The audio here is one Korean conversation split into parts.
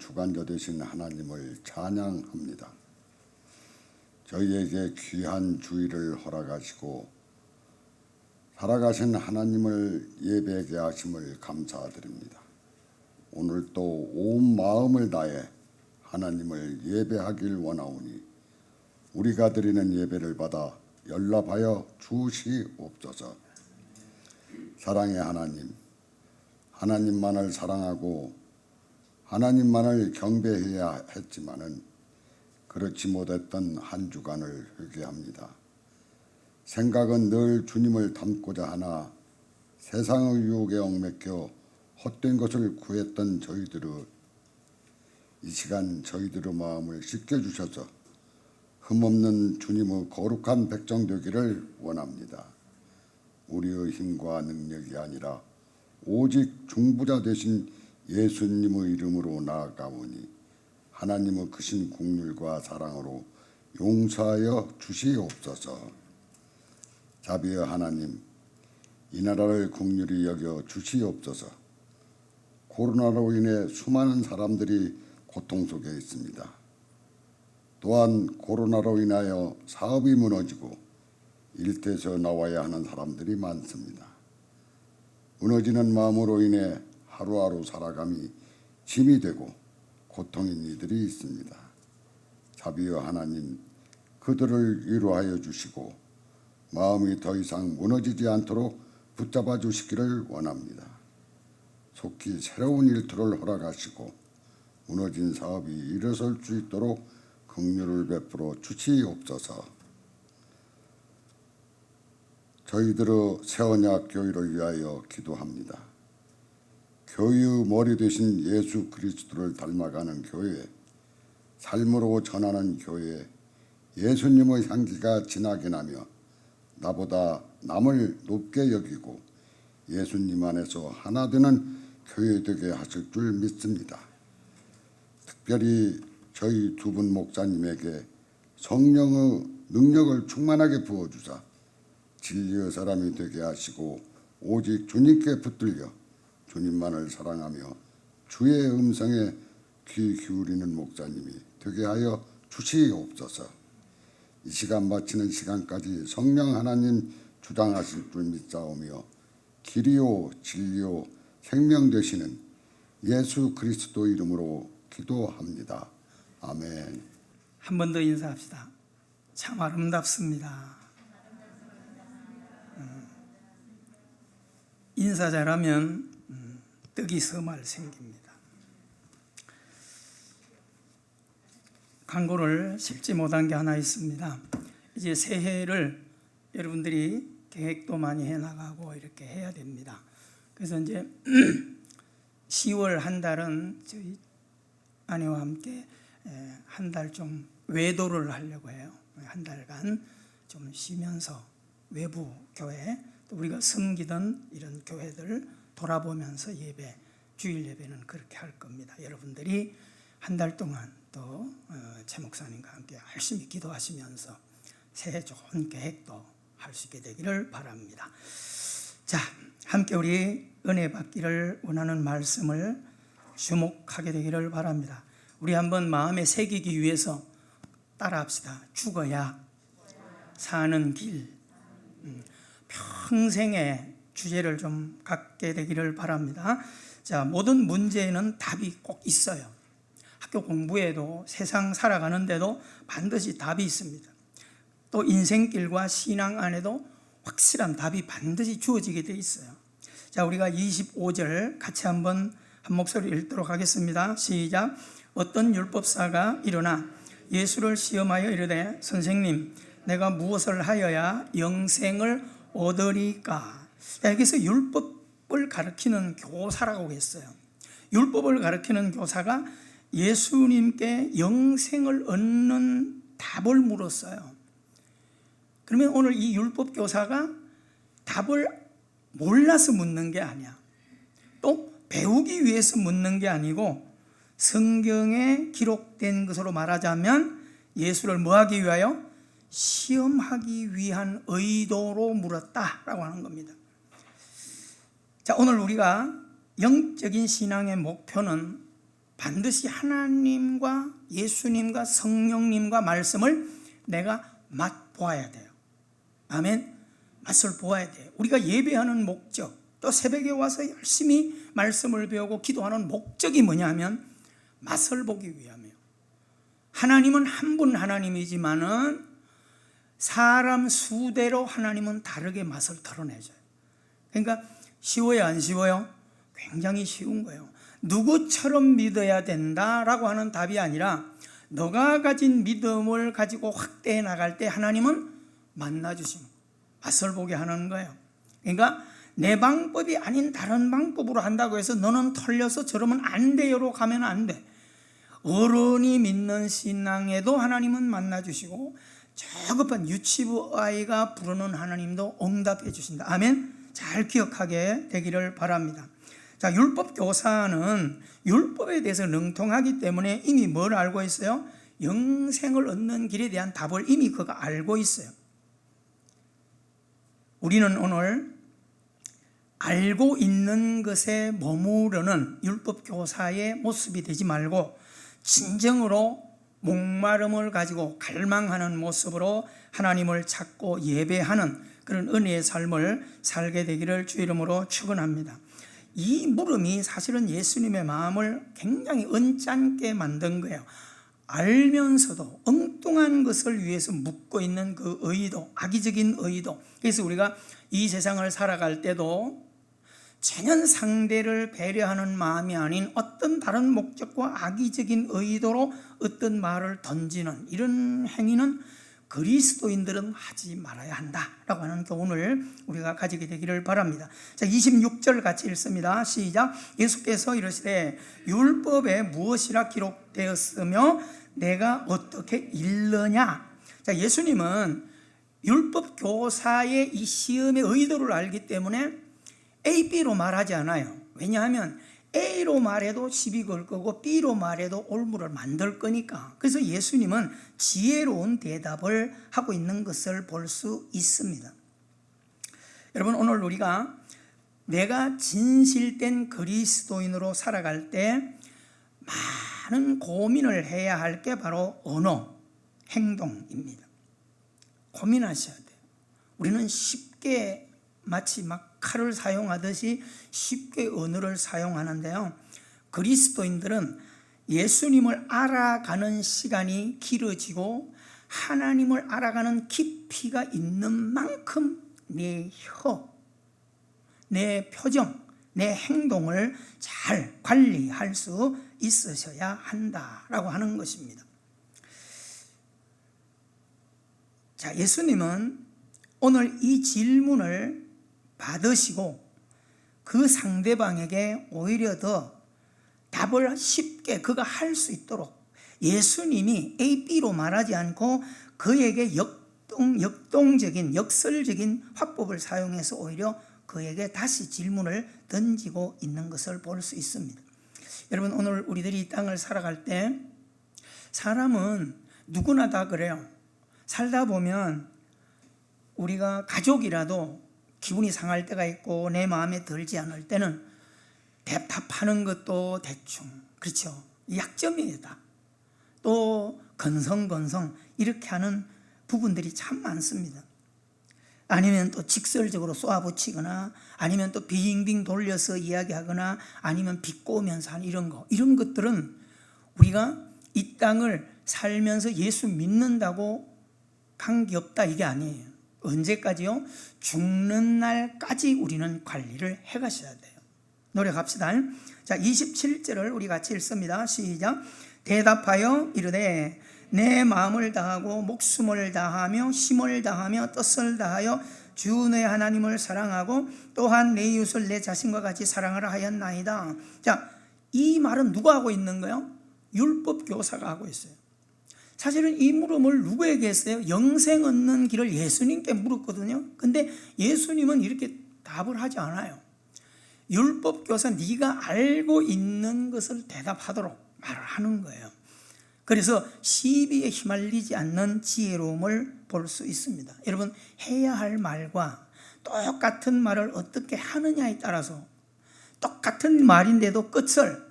주관자 되신 하나님을 찬양합니다. 저희에게 귀한 주일을 허락하시고 살아가신 하나님을 예배하게 하심을 감사드립니다. 오늘도 온 마음을 다해 하나님을 예배하길 원하오니 우리가 드리는 예배를 받아 연락하여 주시옵소서. 사랑의 하나님, 하나님만을 사랑하고 하나님만을 경배해야 했지만은 그렇지 못했던 한 주간을 회개합니다. 생각은 늘 주님을 닮고자 하나 세상의 유혹에 얽매여 헛된 것을 구했던 저희들의 이 시간 저희들의 마음을 씻겨주셔서 흠없는 주님의 거룩한 백성 되기를 원합니다. 우리의 힘과 능력이 아니라 오직 중보자 되신 예수님의 이름으로 나아가오니 하나님의 크신 긍휼과 사랑으로 용서하여 주시옵소서. 자비의 하나님, 이 나라를 긍휼히 여겨 주시옵소서. 코로나로 인해 수많은 사람들이 고통 속에 있습니다. 또한 코로나로 인하여 사업이 무너지고 일터에서 나와야 하는 사람들이 많습니다. 무너지는 마음으로 인해 하루하루 살아감이 짐이 되고 고통인 이들이 있습니다. 자비의 하나님, 그들을 위로하여 주시고 마음이 더 이상 무너지지 않도록 붙잡아 주시기를 원합니다. 속히 새로운 일터를 허락하시고 무너진 사업이 일어설 수 있도록 긍휼을 베풀어 주시옵소서. 저희들의 새언약 교회를 위하여 기도합니다. 교회의 머리 되신 예수 그리스도를 닮아가는 교회, 삶으로 전하는 교회, 예수님의 향기가 진하게 나며 나보다 남을 높게 여기고 예수님 안에서 하나 되는 교회 되게 하실 줄 믿습니다. 특별히 저희 두 분 목사님에게 성령의 능력을 충만하게 부어주사 진리의 사람이 되게 하시고 오직 주님께 붙들려 주님만을 사랑하며 주의 음성에 귀 기울이는 목사님이 되게 하여 주시옵소서. 이 시간 마치는 시간까지 성령 하나님 주장하실 줄 믿사오며 길이요 진리요 생명 되시는 예수 그리스도 이름으로 기도합니다. 아멘. 한 번 더 인사합시다. 참 아름답습니다. 인사 잘하면 떡이 서말 생깁니다. 광고를 싣지 못한 게 하나 있습니다. 이제 새해를 여러분들이 계획도 많이 해나가고 이렇게 해야 됩니다. 그래서 이제 10월 한 달은 저희 아내와 함께 한 달 좀 외도를 하려고 해요. 한 달간 좀 쉬면서 외부 교회, 또 우리가 섬기던 이런 교회들 돌아보면서 예배, 주일 예배는 그렇게 할 겁니다. 여러분들이 한 달 동안 또 최 목사님과 함께 열심히 기도하시면서 새해 좋은 계획도 할 수 있게 되기를 바랍니다. 자, 함께 우리 은혜 받기를 원하는 말씀을 주목하게 되기를 바랍니다. 우리 한번 마음에 새기기 위해서 따라합시다. 죽어야 사는 길. 평생의 주제를 좀 갖게 되기를 바랍니다. 자, 모든 문제에는 답이 꼭 있어요. 학교 공부에도 세상 살아가는데도 반드시 답이 있습니다. 또 인생길과 신앙 안에도 확실한 답이 반드시 주어지게 되어 있어요. 자, 우리가 25절 같이 한번 한 목소리 읽도록 하겠습니다. 시작. 어떤 율법사가 일어나 예수를 시험하여 이르되 선생님, 내가 무엇을 하여야 영생을 얻으리까? 여기서 율법을 가르치는 교사라고 했어요. 율법을 가르치는 교사가 예수님께 영생을 얻는 답을 물었어요. 그러면 오늘 이 율법 교사가 답을 몰라서 묻는 게 아니야. 또 배우기 위해서 묻는 게 아니고 성경에 기록된 것으로 말하자면 예수를 뭐하기 위하여? 시험하기 위한 의도로 물었다라고 하는 겁니다. 자, 오늘 우리가 영적인 신앙의 목표는 반드시 하나님과 예수님과 성령님과 말씀을 내가 맛보아야 돼요. 아멘. 맛을 보아야 돼요. 우리가 예배하는 목적, 또 새벽에 와서 열심히 말씀을 배우고 기도하는 목적이 뭐냐면 맛을 보기 위함이에요. 하나님은 한 분 하나님이지만은 사람 수대로 하나님은 다르게 맛을 드러내줘요. 그러니까 쉬워요, 안 쉬워요? 굉장히 쉬운 거예요. 누구처럼 믿어야 된다라고 하는 답이 아니라 너가 가진 믿음을 가지고 확대해 나갈 때 하나님은 만나주시는 거예요. 맛을 보게 하는 거예요. 그러니까 내 방법이 아닌 다른 방법으로 한다고 해서 너는 털려서 저러면 안 돼요로 가면 안 돼. 어른이 믿는 신앙에도 하나님은 만나주시고 저급한 유치부 아이가 부르는 하나님도 응답해 주신다. 아멘. 잘 기억하게 되기를 바랍니다. 자, 율법 교사는 율법에 대해서 능통하기 때문에 이미 뭘 알고 있어요? 영생을 얻는 길에 대한 답을 이미 그가 알고 있어요. 우리는 오늘 알고 있는 것에 머무르는 율법 교사의 모습이 되지 말고 진정으로 목마름을 가지고 갈망하는 모습으로 하나님을 찾고 예배하는 그런 은혜의 삶을 살게 되기를 주 이름으로 축원합니다. 이 물음이 사실은 예수님의 마음을 굉장히 언짢게 만든 거예요. 알면서도 엉뚱한 것을 위해서 묻고 있는 그 의도, 악의적인 의도. 그래서 우리가 이 세상을 살아갈 때도 전혀 상대를 배려하는 마음이 아닌 어떤 다른 목적과 악의적인 의도로 어떤 말을 던지는 이런 행위는 그리스도인들은 하지 말아야 한다라고 하는 교훈을 우리가 가지게 되기를 바랍니다. 자, 26절 같이 읽습니다. 시작. 예수께서 이르시되 율법에 무엇이라 기록되었으며 내가 어떻게 읽느냐. 자, 예수님은 율법 교사의 이 시험의 의도를 알기 때문에 A, B로 말하지 않아요. 왜냐하면 A로 말해도 시비 걸 거고 B로 말해도 올무를 만들 거니까. 그래서 예수님은 지혜로운 대답을 하고 있는 것을 볼 수 있습니다. 여러분, 오늘 우리가 내가 진실된 그리스도인으로 살아갈 때 많은 고민을 해야 할 게 바로 언어, 행동입니다. 고민하셔야 돼요. 우리는 쉽게 마치 막 칼을 사용하듯이 쉽게 언어를 사용하는데요. 그리스도인들은 예수님을 알아가는 시간이 길어지고 하나님을 알아가는 깊이가 있는 만큼 내 혀, 내 표정, 내 행동을 잘 관리할 수 있으셔야 한다라고 하는 것입니다. 자, 예수님은 오늘 이 질문을 받으시고 그 상대방에게 오히려 더 답을 쉽게 그가 할 수 있도록 예수님이 A, B로 말하지 않고 그에게 역동적인 역설적인 화법을 사용해서 오히려 그에게 다시 질문을 던지고 있는 것을 볼 수 있습니다. 여러분, 오늘 우리들이 이 땅을 살아갈 때 사람은 누구나 다 그래요. 살다 보면 우리가 가족이라도 기분이 상할 때가 있고 내 마음에 들지 않을 때는 답하는 것도 대충, 그렇죠? 약점이에요. 또 건성건성 이렇게 하는 부분들이 참 많습니다. 아니면 또 직설적으로 쏘아붙이거나 아니면 또 빙빙 돌려서 이야기하거나 아니면 비꼬면서 하는 이런 것들은 우리가 이 땅을 살면서 예수 믿는다고 관계없다 이게 아니에요. 언제까지요? 죽는 날까지 우리는 관리를 해가셔야 돼요. 노력합시다. 자, 27절을 우리 같이 읽습니다. 시작. 대답하여 이르되 내 마음을 다하고 목숨을 다하며 힘을 다하며 뜻을 다하여 주 내 하나님을 사랑하고 또한 내 이웃을 내 자신과 같이 사랑하라 하였나이다. 자, 이 말은 누가 하고 있는 거예요? 율법 교사가 하고 있어요. 사실은 이 물음을 누구에게 했어요? 영생 얻는 길을 예수님께 물었거든요. 근데 예수님은 이렇게 답을 하지 않아요. 율법 교사 네가 알고 있는 것을 대답하도록 말을 하는 거예요. 그래서 시비에 휘말리지 않는 지혜로움을 볼 수 있습니다. 여러분, 해야 할 말과 똑같은 말을 어떻게 하느냐에 따라서 똑같은 말인데도 끝을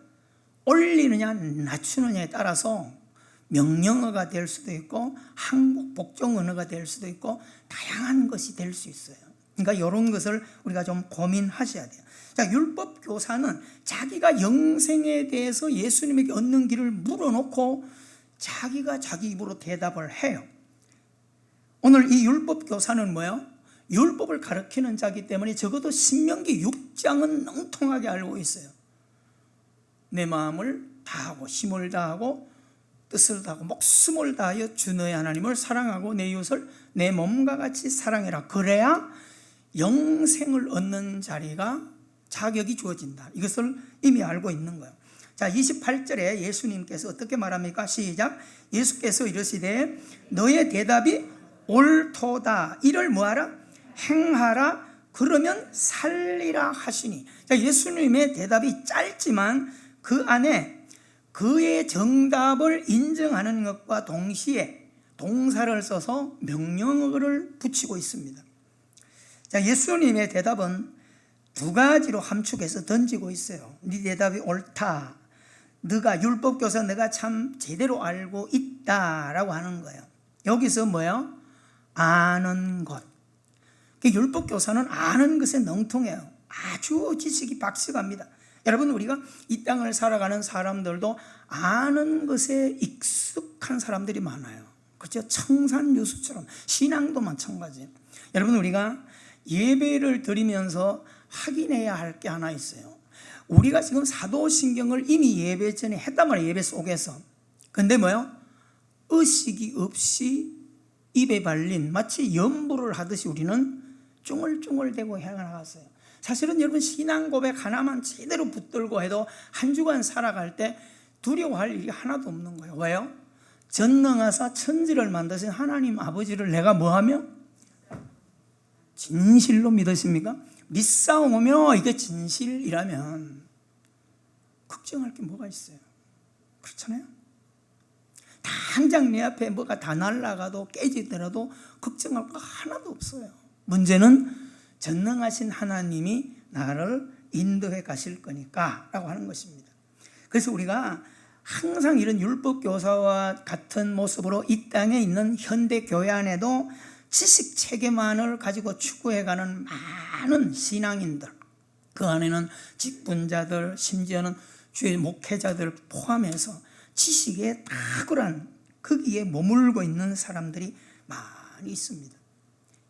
올리느냐 낮추느냐에 따라서 명령어가 될 수도 있고 항복 복종 언어가 될 수도 있고 다양한 것이 될 수 있어요. 그러니까 이런 것을 우리가 좀 고민하셔야 돼요. 자, 율법 교사는 자기가 영생에 대해서 예수님에게 얻는 길을 물어놓고 자기가 자기 입으로 대답을 해요. 오늘 이 율법 교사는 뭐예요? 율법을 가르치는 자이기 때문에 적어도 신명기 6장은 능통하게 알고 있어요. 내 마음을 다하고 힘을 다하고 뜻을 다하고 목숨을 다하여 주 너의 하나님을 사랑하고 내 이웃을 내 몸과 같이 사랑해라. 그래야 영생을 얻는 자리가 자격이 주어진다. 이것을 이미 알고 있는 거예요. 자, 28절에 예수님께서 어떻게 말합니까? 시작. 예수께서 이르시되 너의 대답이 옳도다. 이를 뭐하라? 행하라. 그러면 살리라 하시니. 자, 예수님의 대답이 짧지만 그 안에 그의 정답을 인정하는 것과 동시에 동사를 써서 명령어를 붙이고 있습니다. 자, 예수님의 대답은 두 가지로 함축해서 던지고 있어요. 네 대답이 옳다. 네가 율법교사 네가 참 제대로 알고 있다라고 하는 거예요. 여기서 뭐예요? 아는 것. 율법교사는 아는 것에 능통해요. 아주 지식이 박식합니다. 여러분, 우리가 이 땅을 살아가는 사람들도 아는 것에 익숙한 사람들이 많아요. 그렇죠? 청산유수처럼 신앙도 마찬가지예요. 여러분, 우리가 예배를 드리면서 확인해야 할 게 하나 있어요. 우리가 지금 사도신경을 이미 예배 전에 했단 말이에요. 예배 속에서. 근데 뭐요? 의식이 없이 입에 발린 마치 연부를 하듯이 우리는 쫑얼쫑얼대고 해나갔어요. 사실은 여러분, 신앙 고백 하나만 제대로 붙들고 해도 한 주간 살아갈 때 두려워할 일이 하나도 없는 거예요. 왜요? 전능하사 천지를 만드신 하나님 아버지를 내가 뭐하며? 진실로 믿으십니까? 믿사오며 이게 진실이라면 걱정할 게 뭐가 있어요? 그렇잖아요? 당장 내 앞에 뭐가 다 날아가도 깨지더라도 걱정할 거 하나도 없어요. 문제는 전능하신 하나님이 나를 인도해 가실 거니까 라고 하는 것입니다. 그래서 우리가 항상 이런 율법교사와 같은 모습으로 이 땅에 있는 현대교회 안에도 지식 체계만을 가지고 추구해가는 많은 신앙인들, 그 안에는 직분자들, 심지어는 주의 목회자들 포함해서 지식에 탁월한 거기에 머물고 있는 사람들이 많이 있습니다.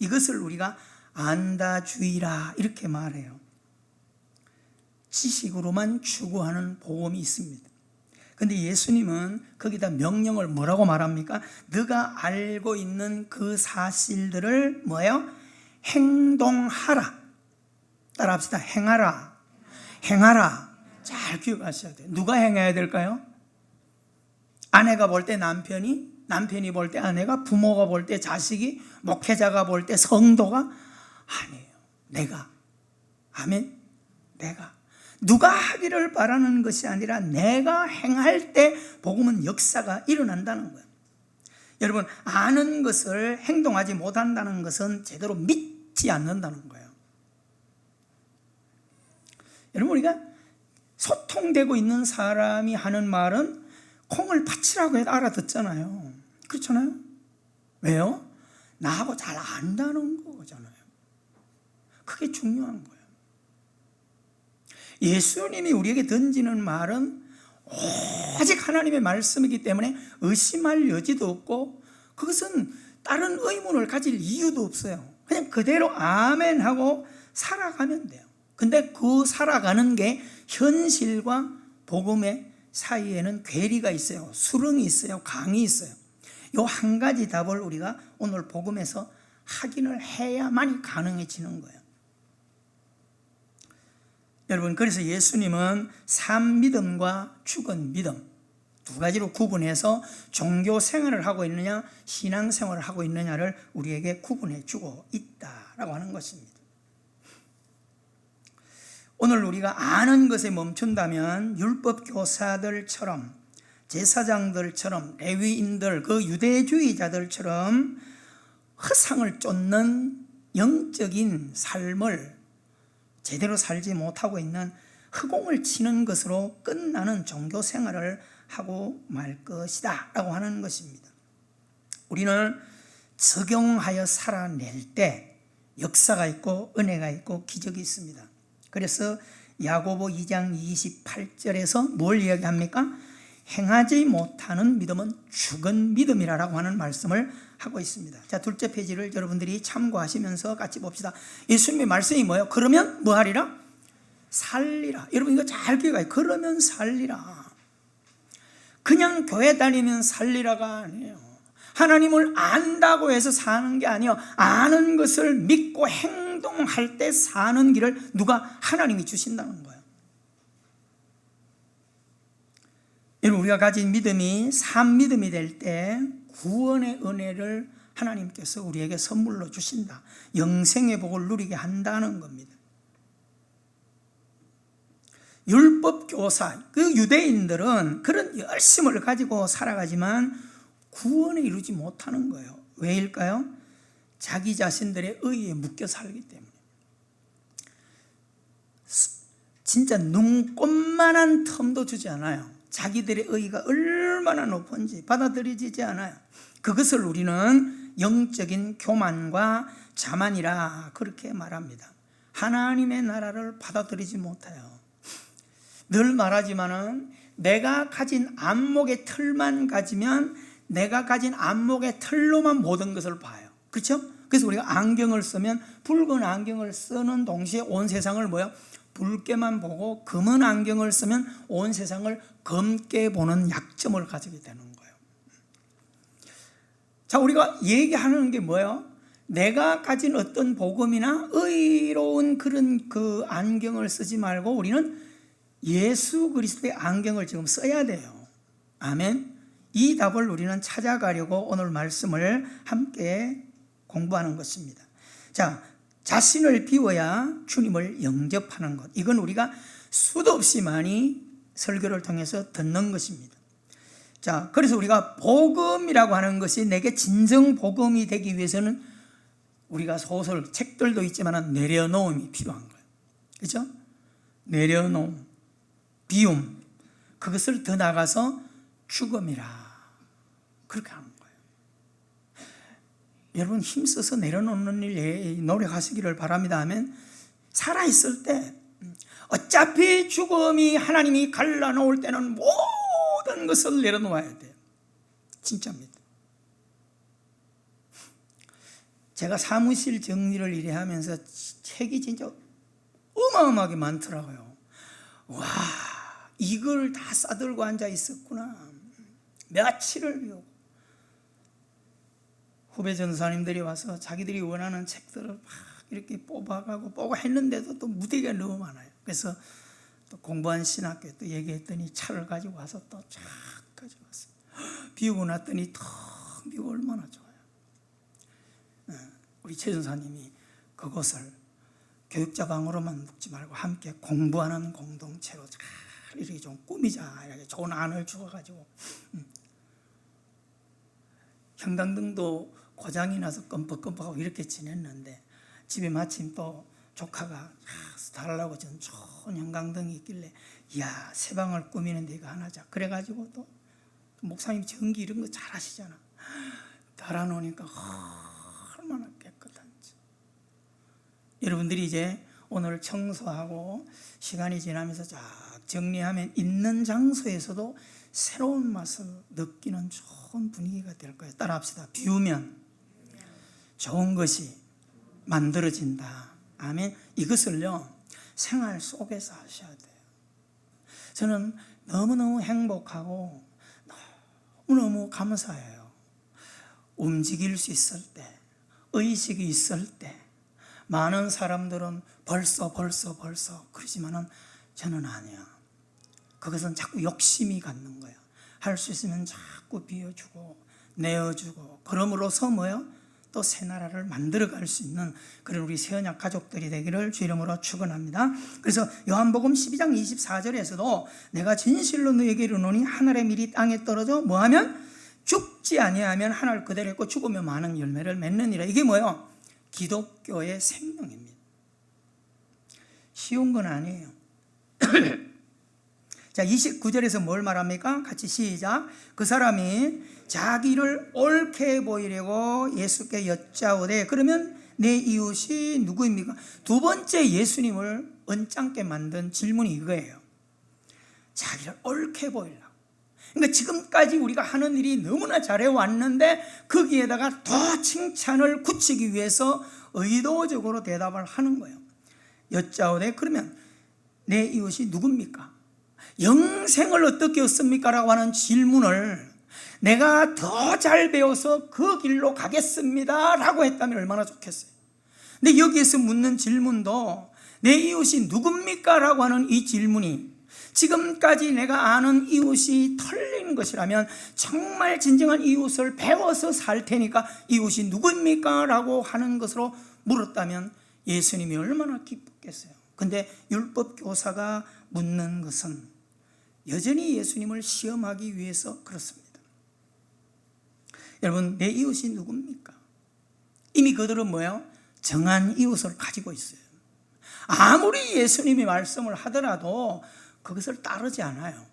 이것을 우리가 안다주의라 이렇게 말해요. 지식으로만 추구하는 복음이 있습니다. 근데 예수님은 거기다 명령을 뭐라고 말합니까? 네가 알고 있는 그 사실들을 뭐예요? 행동하라. 따라합시다. 행하라. 행하라. 잘 기억하셔야 돼요. 누가 행해야 될까요? 아내가 볼 때 남편이, 남편이 볼 때 아내가, 부모가 볼 때 자식이, 목회자가 볼 때 성도가? 아니에요. 내가. 아멘. 내가. 누가 하기를 바라는 것이 아니라 내가 행할 때 복음은 역사가 일어난다는 거예요. 여러분, 아는 것을 행동하지 못한다는 것은 제대로 믿지 않는다는 거예요. 여러분, 우리가 소통되고 있는 사람이 하는 말은 콩을 파치라고 해도 알아듣잖아요. 그렇잖아요? 왜요? 나하고 잘 안다는 거잖아요. 그게 중요한 거예요. 예수님이 우리에게 던지는 말은 오직 하나님의 말씀이기 때문에 의심할 여지도 없고 그것은 다른 의문을 가질 이유도 없어요. 그냥 그대로 아멘 하고 살아가면 돼요. 근데 그 살아가는 게 현실과 복음의 사이에는 괴리가 있어요. 수렁이 있어요. 강이 있어요. 이 한 가지 답을 우리가 오늘 복음에서 확인을 해야만이 가능해지는 거예요. 여러분, 그래서 예수님은 산 믿음과 죽은 믿음 두 가지로 구분해서 종교 생활을 하고 있느냐 신앙 생활을 하고 있느냐를 우리에게 구분해 주고 있다라고 하는 것입니다. 오늘 우리가 아는 것에 멈춘다면 율법 교사들처럼 제사장들처럼 레위인들 그 유대주의자들처럼 허상을 쫓는 영적인 삶을 제대로 살지 못하고 있는 허공을 치는 것으로 끝나는 종교 생활을 하고 말 것이다 라고 하는 것입니다. 우리는 적용하여 살아낼 때 역사가 있고 은혜가 있고 기적이 있습니다. 그래서 야고보 2장 28절에서 뭘 이야기합니까? 행하지 못하는 믿음은 죽은 믿음이라고 하는 말씀을 하고 있습니다. 자, 둘째 페이지를 여러분들이 참고하시면서 같이 봅시다. 예수님의 말씀이 뭐예요? 그러면 뭐 하리라? 살리라. 여러분 이거 잘 기억해요. 그러면 살리라. 그냥 교회 다니면 살리라가 아니에요. 하나님을 안다고 해서 사는 게 아니에요. 아는 것을 믿고 행동할 때 사는 길을 누가? 하나님이 주신다는 거예요. 여러분 우리가 가진 믿음이 산 믿음이 될 때 구원의 은혜를 하나님께서 우리에게 선물로 주신다. 영생의 복을 누리게 한다는 겁니다. 율법 교사, 그 유대인들은 그런 열심을 가지고 살아가지만 구원에 이루지 못하는 거예요. 왜일까요? 자기 자신들의 의에 묶여 살기 때문에. 진짜 눈꼽만한 틈도 주지 않아요. 자기들의 의가 얼마나 높은지 받아들이지 않아요. 그것을 우리는 영적인 교만과 자만이라 그렇게 말합니다. 하나님의 나라를 받아들이지 못해요. 늘 말하지만은 내가 가진 안목의 틀만 가지면 내가 가진 안목의 틀로만 모든 것을 봐요. 그렇죠? 그래서 우리가 안경을 쓰면 붉은 안경을 쓰는 동시에 온 세상을 뭐야? 붉게만 보고 검은 안경을 쓰면 온 세상을 검게 보는 약점을 가지게 되는 거예요. 자, 우리가 얘기하는 게 뭐예요? 내가 가진 어떤 복음이나 의로운 그런 그 안경을 쓰지 말고 우리는 예수 그리스도의 안경을 지금 써야 돼요. 아멘. 이 답을 우리는 찾아가려고 오늘 말씀을 함께 공부하는 것입니다. 자, 자신을 비워야 주님을 영접하는 것. 이건 우리가 수도 없이 많이 설교를 통해서 듣는 것입니다. 자, 그래서 우리가 복음이라고 하는 것이 내게 진정 복음이 되기 위해서는 우리가 소설, 책들도 있지만 내려놓음이 필요한 거예요. 그렇죠? 내려놓음, 비움, 그것을 더 나가서 죽음이라 그렇게 하는 거예요. 여러분 힘써서 내려놓는 일에 노력하시기를 바랍니다. 하면 살아있을 때 어차피 죽음이 하나님이 갈라놓을 때는 모든 것을 내려놓아야 돼요. 진짜입니다. 제가 사무실 정리를 이래 하면서 책이 진짜 어마어마하게 많더라고요. 와, 이걸 다 싸들고 앉아 있었구나. 며칠을 비우고 후배 전사님들이 와서 자기들이 원하는 책들을 막 이렇게 뽑아가고 보고 했는데도 또 무대가 너무 많아요. 그래서 또 공부한 신학교에 또 얘기했더니 차를 가지고 와서 또 쫙 가져왔어요. 비우고 났더니 텅 비우고 얼마나 좋아요. 우리 최 전사님이 그것을 교육자 방으로만 묵지 말고 함께 공부하는 공동체로 잘 이렇게 좀 꾸미자, 이렇게 좋은 안을 주어가지고 형당등도 고장이 나서 껌뻑껌뻑하고 이렇게 지냈는데 집에 마침 또 조카가 달라고 전 좋은 형광등이 있길래 이야 새 방을 꾸미는데 이거 하나자 그래가지고 또 목사님 전기 이런 거 잘 하시잖아. 달아놓으니까 얼마나 깨끗한지. 여러분들이 이제 오늘 청소하고 시간이 지나면서 쫙 정리하면 있는 장소에서도 새로운 맛을 느끼는 좋은 분위기가 될 거예요. 따라합시다. 비우면 좋은 것이 만들어진다. 아멘. 이것을요 생활 속에서 하셔야 돼요. 저는 너무너무 행복하고 너무너무 감사해요. 움직일 수 있을 때, 의식이 있을 때 많은 사람들은 벌써 그러지만은 저는 아니야. 그것은 자꾸 욕심이 갖는 거야. 할 수 있으면 자꾸 비워주고 내어주고 그럼으로써 뭐요? 또 새 나라를 만들어갈 수 있는 그런 우리 새언약 가족들이 되기를 주 이름으로 축원합니다. 그래서 요한복음 12장 24절에서도 내가 진실로 너에게 이르노니 하늘의 밀이 땅에 떨어져 뭐하면 죽지 아니하면 하늘 그대로 있고 죽으면 많은 열매를 맺느니라. 이게 뭐예요? 기독교의 생명입니다. 쉬운 건 아니에요. 자, 29절에서 뭘 말합니까? 같이 시작. 그 사람이 자기를 옳게 보이려고 예수께 여짜오되 그러면 내 이웃이 누구입니까? 두 번째 예수님을 언짢게 만든 질문이 이거예요. 자기를 옳게 보이려고. 그러니까 지금까지 우리가 하는 일이 너무나 잘해왔는데 거기에다가 더 칭찬을 굳히기 위해서 의도적으로 대답을 하는 거예요. 여짜오되 그러면 내 이웃이 누굽니까? 영생을 어떻게 얻습니까? 라고 하는 질문을 내가 더 잘 배워서 그 길로 가겠습니다 라고 했다면 얼마나 좋겠어요. 근데 여기에서 묻는 질문도 내 이웃이 누굽니까? 라고 하는 이 질문이 지금까지 내가 아는 이웃이 털린 것이라면 정말 진정한 이웃을 배워서 살 테니까 이웃이 누구입니까? 라고 하는 것으로 물었다면 예수님이 얼마나 기쁘겠어요. 근데 율법교사가 묻는 것은 여전히 예수님을 시험하기 위해서 그렇습니다. 여러분, 내 이웃이 누굽니까? 이미 그들은 뭐예요? 정한 이웃을 가지고 있어요. 아무리 예수님이 말씀을 하더라도 그것을 따르지 않아요.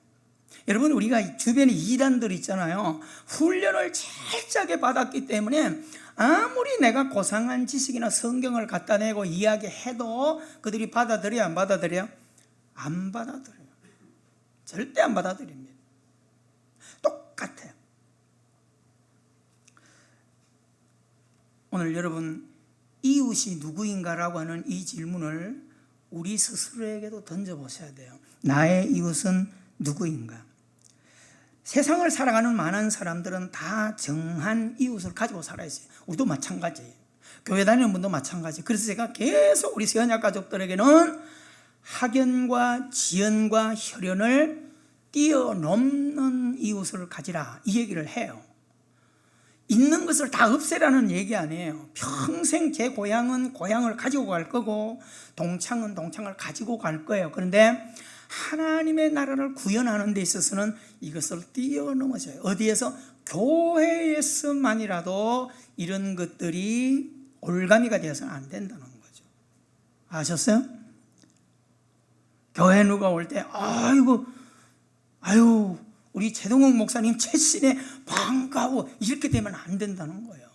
여러분, 우리가 주변에 이단들 있잖아요. 훈련을 철저하게 받았기 때문에 아무리 내가 고상한 지식이나 성경을 갖다 내고 이야기해도 그들이 받아들여요? 안 받아들여요? 안 받아들여요. 절대 안 받아들입니다. 똑같아요. 오늘 여러분, 이웃이 누구인가라고 하는 이 질문을 우리 스스로에게도 던져보셔야 돼요. 나의 이웃은 누구인가? 세상을 살아가는 많은 사람들은 다 정한 이웃을 가지고 살아 있어요. 우리도 마찬가지예요. 교회 다니는 분도 마찬가지예요. 그래서 제가 계속 우리 세언약 가족들에게는 학연과 지연과 혈연을 뛰어넘는 이웃을 가지라 이 얘기를 해요. 있는 것을 다 없애라는 얘기 아니에요. 평생 제 고향은 고향을 가지고 갈 거고 동창은 동창을 가지고 갈 거예요. 그런데 하나님의 나라를 구현하는 데 있어서는 이것을 뛰어넘어져요. 어디에서? 교회에서만이라도 이런 것들이 올가미가 되어서는 안 된다는 거죠. 아셨어요? 교회 누가 올 때 아유 우리 최동욱 목사님 최씨네 반가워 이렇게 되면 안 된다는 거예요.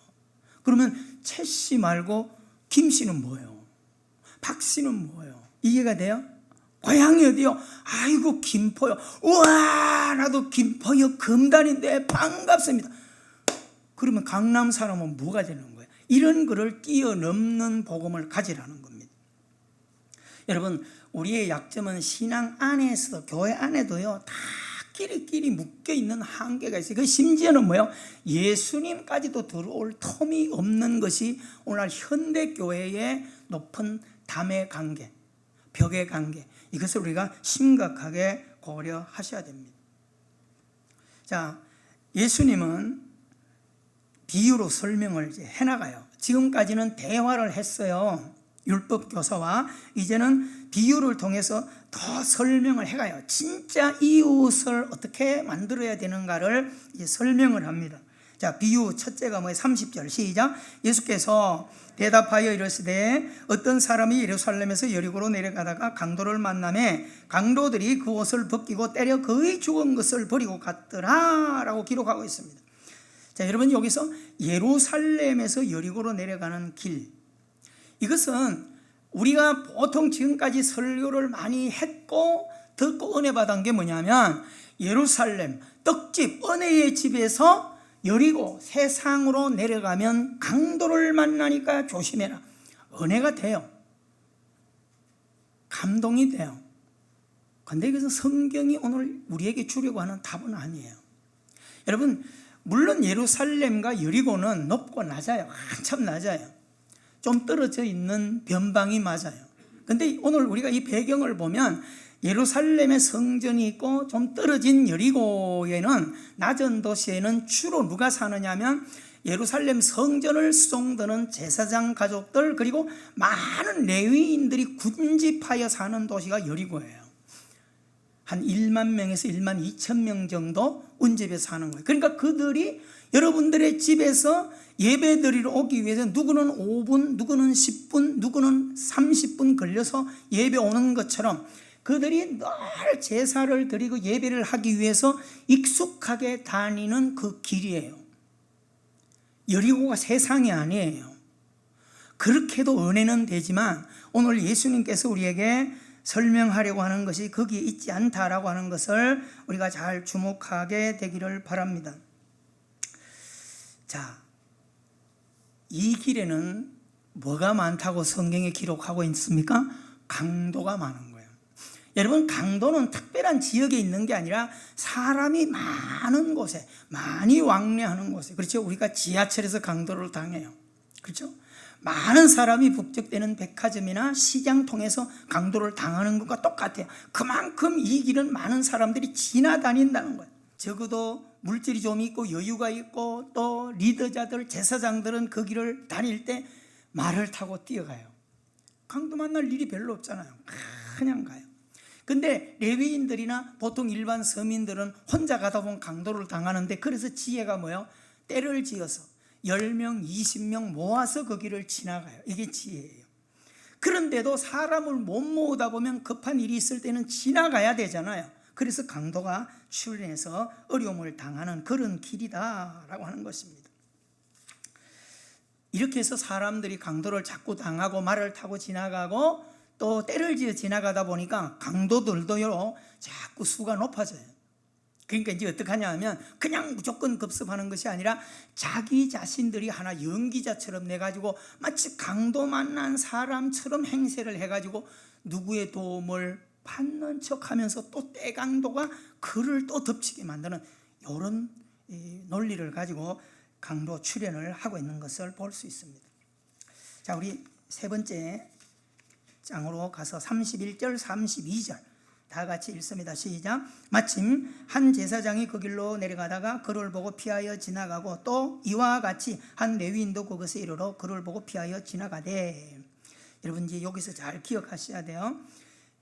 그러면 최씨 말고 김씨는 뭐예요? 박씨는 뭐예요? 이해가 돼요? 고향이 어디요? 아이고 김포요. 우와 나도 김포요 금단인데 반갑습니다. 그러면 강남 사람은 뭐가 되는 거예요? 이런 거를 뛰어넘는 복음을 가지라는 겁니다. 여러분, 우리의 약점은 신앙 안에서도 교회 안에도요 다 끼리끼리 묶여있는 한계가 있어요. 그 심지어는 뭐예요? 예수님까지도 들어올 텀이 없는 것이 오늘 현대교회의 높은 담의 관계, 벽의 관계, 이것을 우리가 심각하게 고려하셔야 됩니다. 자, 예수님은 비유로 설명을 이제 해나가요. 지금까지는 대화를 했어요. 율법 교사와 이제는 비유를 통해서 더 설명을 해가요. 진짜 이웃을 어떻게 만들어야 되는가를 이제 설명을 합니다. 자, 비유 첫째가 뭐예요? 30절 시작. 예수께서 대답하여 이르시되 어떤 사람이 예루살렘에서 여리고로 내려가다가 강도를 만나매 강도들이 그 옷을 벗기고 때려 거의 죽은 것을 버리고 갔더라 라고 기록하고 있습니다. 자, 여러분, 여기서 예루살렘에서 여리고로 내려가는 길, 이것은 우리가 보통 지금까지 설교를 많이 했고 듣고 은혜 받은 게 뭐냐면 예루살렘 떡집 은혜의 집에서 여리고 세상으로 내려가면 강도를 만나니까 조심해라. 은혜가 돼요. 감동이 돼요. 그런데 이것은 성경이 오늘 우리에게 주려고 하는 답은 아니에요. 여러분, 물론 예루살렘과 여리고는 높고 낮아요. 한참 낮아요. 좀 떨어져 있는 변방이 맞아요. 그런데 오늘 우리가 이 배경을 보면 예루살렘에 성전이 있고 좀 떨어진 여리고에는 낮은 도시에는 주로 누가 사느냐면 예루살렘 성전을 수종드는 제사장 가족들 그리고 많은 레위인들이 군집하여 사는 도시가 여리고예요. 한 1만 명에서 1만 2천 명 정도 운집에 사는 거예요. 그러니까 그들이 여러분들의 집에서 예배 드리러 오기 위해서 누구는 5분, 누구는 10분, 누구는 30분 걸려서 예배 오는 것처럼 그들이 늘 제사를 드리고 예배를 하기 위해서 익숙하게 다니는 그 길이에요. 여리고가 세상이 아니에요. 그렇게도 은혜는 되지만 오늘 예수님께서 우리에게 설명하려고 하는 것이 거기에 있지 않다라고 하는 것을 우리가 잘 주목하게 되기를 바랍니다. 자, 이 길에는 뭐가 많다고 성경에 기록하고 있습니까? 강도가 많은 거예요. 여러분, 강도는 특별한 지역에 있는 게 아니라 사람이 많은 곳에, 많이 왕래하는 곳에, 그렇죠? 우리가 지하철에서 강도를 당해요. 그렇죠? 많은 사람이 북적대는 백화점이나 시장 통해서 강도를 당하는 것과 똑같아요. 그만큼 이 길은 많은 사람들이 지나다닌다는 거예요. 적어도 물질이 좀 있고 여유가 있고 또 리더자들, 제사장들은 그 길을 다닐 때 말을 타고 뛰어가요. 강도 만날 일이 별로 없잖아요. 그냥 가요. 근데 레위인들이나 보통 일반 서민들은 혼자 가다 보면 강도를 당하는데, 그래서 지혜가 뭐예요? 때를 지어서 10명, 20명 모아서 그 길을 지나가요. 이게 지혜예요. 그런데도 사람을 못 모으다 보면 급한 일이 있을 때는 지나가야 되잖아요. 그래서 강도가 출현해서 어려움을 당하는 그런 길이다라고 하는 것입니다. 이렇게 해서 사람들이 강도를 자꾸 당하고 말을 타고 지나가고 또 때를 지어 지나가다 보니까 강도들도요 자꾸 수가 높아져요. 그러니까 이제 어떻게 하냐 하면 그냥 무조건 급습하는 것이 아니라 자기 자신들이 하나 연기자처럼 내가지고 마치 강도 만난 사람처럼 행세를 해가지고 누구의 도움을 받는 척하면서 또 때강도가 그를 또 덮치게 만드는 이런 논리를 가지고 강도 출현을 하고 있는 것을 볼 수 있습니다. 자, 우리 세 번째 장으로 가서 31절, 32절 다 같이 읽습니다. 시작. 마침 한 제사장이 그 길로 내려가다가 그를 보고 피하여 지나가고 또 이와 같이 한 레위인도 그것에 이르러 그를 보고 피하여 지나가되. 여러분, 이제 여기서 잘 기억하셔야 돼요.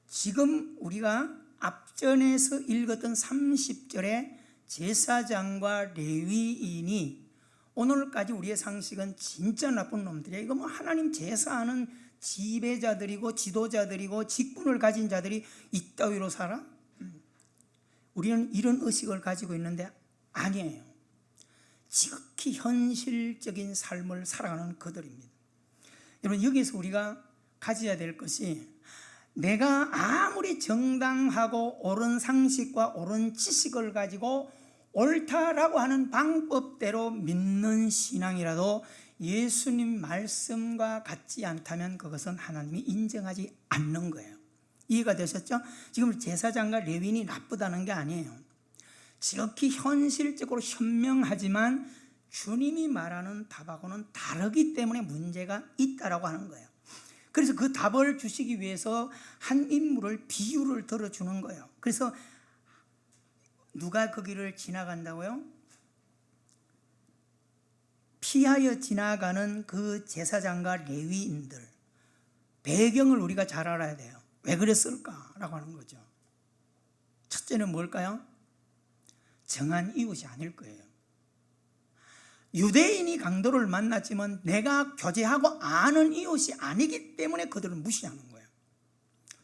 지금 우리가 앞전에서 읽었던 30절에 제사장과 레위인이, 오늘까지 우리의 상식은 진짜 나쁜 놈들이야. 이거 뭐 하나님 제사하는 지배자들이고 지도자들이고 직분을 가진 자들이 이따위로 살아? 우리는 이런 의식을 가지고 있는데 아니에요. 지극히 현실적인 삶을 살아가는 그들입니다. 여러분, 여기서 우리가 가져야 될 것이, 내가 아무리 정당하고 옳은 상식과 옳은 지식을 가지고 옳다라고 하는 방법대로 믿는 신앙이라도 예수님 말씀과 같지 않다면 그것은 하나님이 인정하지 않는 거예요. 이해가 되셨죠? 지금 제사장과 레위인이 나쁘다는 게 아니에요. 지극히 현실적으로 현명하지만 주님이 말하는 답하고는 다르기 때문에 문제가 있다라고 하는 거예요. 그래서 그 답을 주시기 위해서 한 인물을 비유를 들어주는 거예요. 그래서 누가 그 길을 지나간다고요? 피하여 지나가는 그 제사장과 레위인들. 배경을 우리가 잘 알아야 돼요. 왜 그랬을까라고 하는 거죠. 첫째는 뭘까요? 정한 이웃이 아닐 거예요. 유대인이 강도를 만났지만 내가 교제하고 아는 이웃이 아니기 때문에 그들을 무시하는 거예요.